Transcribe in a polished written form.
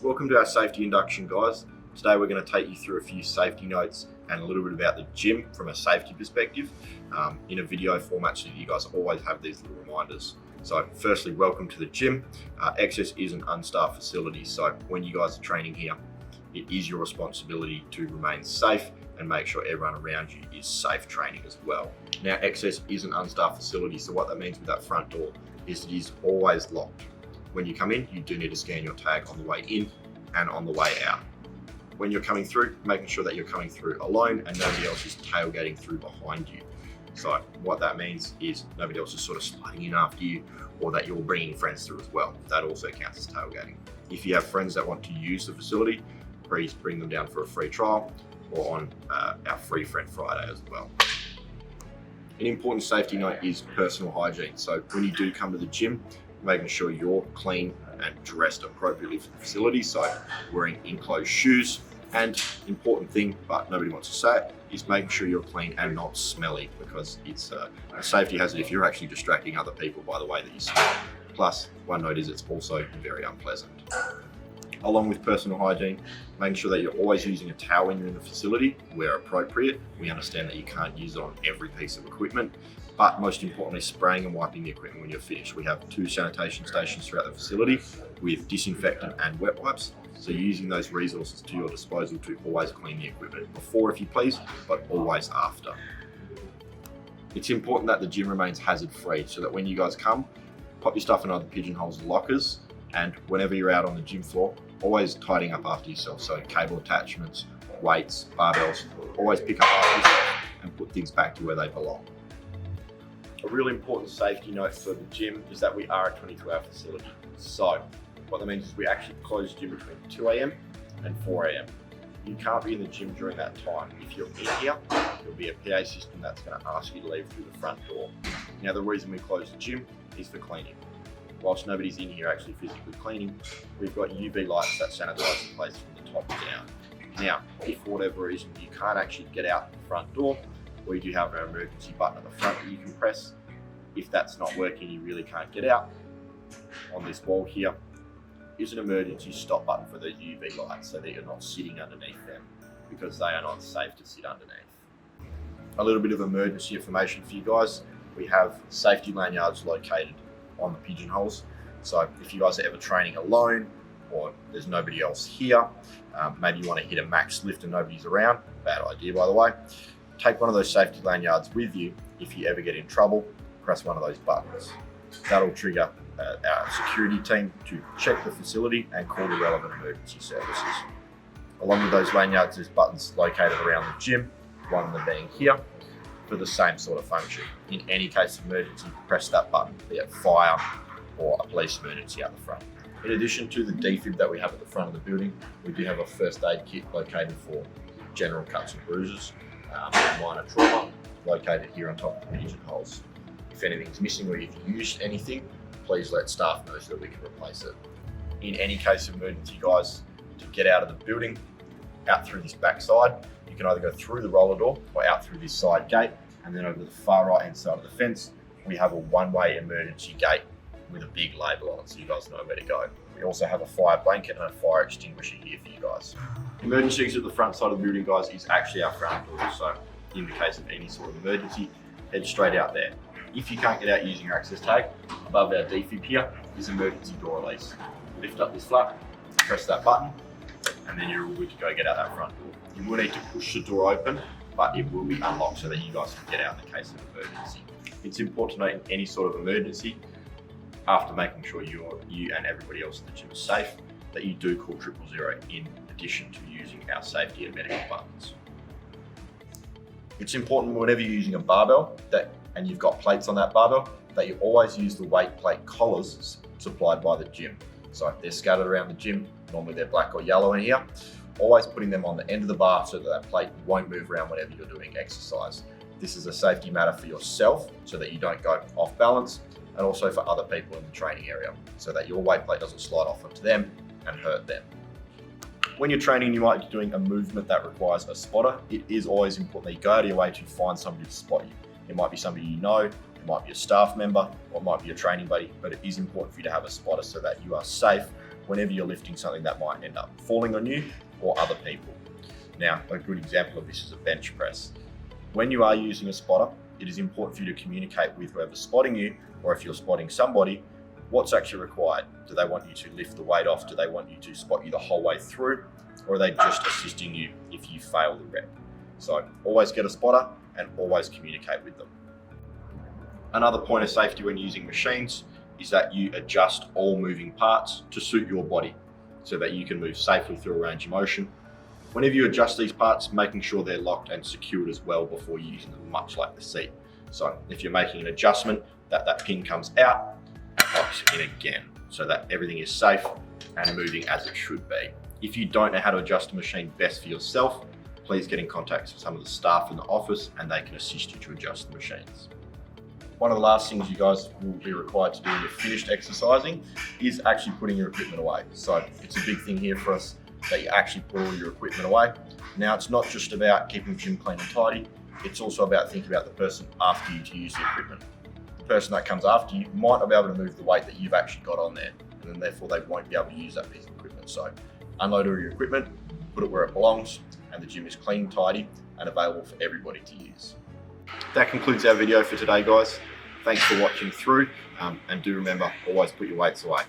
Welcome to our safety induction, guys. Today we're going to take you through a few safety notes and a little bit about the gym from a safety perspective in a video format so you guys always have these little reminders. So firstly, welcome to the gym. Access is an unstaffed facility, so when you guys are training here, it is your responsibility to remain safe and make sure everyone around you is safe training as well. Now, Access is an unstaffed facility, so what that means with that front door is it is always locked. When you come in, you do need to scan your tag on the way in and on the way out. When you're coming through, making sure that you're coming through alone and nobody else is tailgating through behind you. So what that means is nobody else is sort of sliding in after you, or that you're bringing friends through as well. That also counts as tailgating. If you have friends that want to use the facility, please bring them down for a free trial or on our Free Friend Friday as well. An important safety note is personal hygiene. So when you do come to the gym, making sure you're clean and dressed appropriately for the facility. So wearing enclosed shoes, and important thing, but nobody wants to say it, is making sure you're clean and not smelly, because it's a safety hazard if you're actually distracting other people by the way that you smell. Plus, one note is it's also very unpleasant. Along with personal hygiene, making sure that you're always using a towel when you're in the facility where appropriate. We understand that you can't use it on every piece of equipment, but most importantly, spraying and wiping the equipment when you're finished. We have 2 sanitation stations throughout the facility with disinfectant and wet wipes. So using those resources to your disposal to always clean the equipment before, if you please, but always after. It's important that the gym remains hazard-free so that when you guys come, pop your stuff in other pigeonholes and lockers, and whenever you're out on the gym floor, always tidying up after yourself. So cable attachments, weights, barbells, always pick up after yourself and put things back to where they belong. A really important safety note for the gym is that we are a 22-hour facility. So what that means is we actually close the gym between 2 a.m. and 4 a.m. You can't be in the gym during that time. If you're in here, there'll be a PA system that's going to ask you to leave through the front door. Now, the reason we close the gym is for cleaning. Whilst nobody's in here actually physically cleaning, we've got UV lights that sanitize the place from the top down. Now, if for whatever reason you can't actually get out the front door, we do have our emergency button at the front that you can press. If that's not working, you really can't get out, on this wall here is an emergency stop button for those UV lights so that you're not sitting underneath them, because they are not safe to sit underneath. A little bit of emergency information for you guys. We have safety lanyards located on the pigeonholes. So if you guys are ever training alone or there's nobody else here, maybe you want to hit a max lift and nobody's around, bad idea by the way, take one of those safety lanyards with you. If you ever get in trouble, press one of those buttons. That'll trigger our security team to check the facility and call the relevant emergency services. Along with those lanyards, there's buttons located around the gym, one of them being here, for the same sort of function. In any case of emergency, press that button, be it fire or a police emergency out the front. In addition to the defib that we have at the front of the building, we do have a first aid kit located for general cuts and bruises, and minor trauma, located here on top of the pigeonholes. If anything's missing or you've used anything, please let staff know so that we can replace it. In any case of emergency, guys, to get out of the building, out through this back side, you can either go through the roller door or out through this side gate, and then over the far right hand side of the fence, we have a one-way emergency gate with a big label on it so you guys know where to go. We also have a fire blanket and a fire extinguisher here for you guys. Emergency exit at the front side of the building, guys, is actually our front door. So in the case of any sort of emergency, head straight out there. If you can't get out using your access tag, above our defib here is emergency door release. Lift up this flap, press that button, and then you're all good to go get out that front door. You will need to push the door open, but it will be unlocked so that you guys can get out in the case of emergency. It's important to note in any sort of emergency, after making sure you and everybody else in the gym is safe, that you do call 000 in addition to using our safety and medical buttons. It's important whenever you're using a barbell and you've got plates on that barbell, that you always use the weight plate collars supplied by the gym. So if they're scattered around the gym, normally they're black or yellow in here, always putting them on the end of the bar so that that plate won't move around whenever you're doing exercise. This is a safety matter for yourself so that you don't go off balance, and also for other people in the training area so that your weight plate doesn't slide off onto them and hurt them. When you're training, you might be doing a movement that requires a spotter. It is always important that you go out of your way to find somebody to spot you. It might be somebody you know, it might be a staff member, or it might be a training buddy, but it is important for you to have a spotter so that you are safe whenever you're lifting something that might end up falling on you or other people. Now, a good example of this is a bench press. When you are using a spotter, it is important for you to communicate with whoever's spotting you, or if you're spotting somebody, what's actually required. Do they want you to lift the weight off? Do they want you to spot you the whole way through? Or are they just assisting you if you fail the rep? So always get a spotter and always communicate with them. Another point of safety when using machines is that you adjust all moving parts to suit your body so that you can move safely through a range of motion. Whenever you adjust these parts, making sure they're locked and secured as well before using them, much like the seat. So if you're making an adjustment, that pin comes out and locks in again so that everything is safe and moving as it should be. If you don't know how to adjust a machine best for yourself, please get in contact with some of the staff in the office and they can assist you to adjust the machines. One of the last things you guys will be required to do when you're finished exercising is actually putting your equipment away. So it's a big thing here for us that you actually put all your equipment away. Now, it's not just about keeping the gym clean and tidy, it's also about thinking about the person after you to use the equipment. The person that comes after you might not be able to move the weight that you've actually got on there, and then therefore they won't be able to use that piece of equipment. So unload all your equipment, put it where it belongs, and the gym is clean, tidy, and available for everybody to use. That concludes our video for today, guys. Thanks for watching through, and do remember, always put your weights away.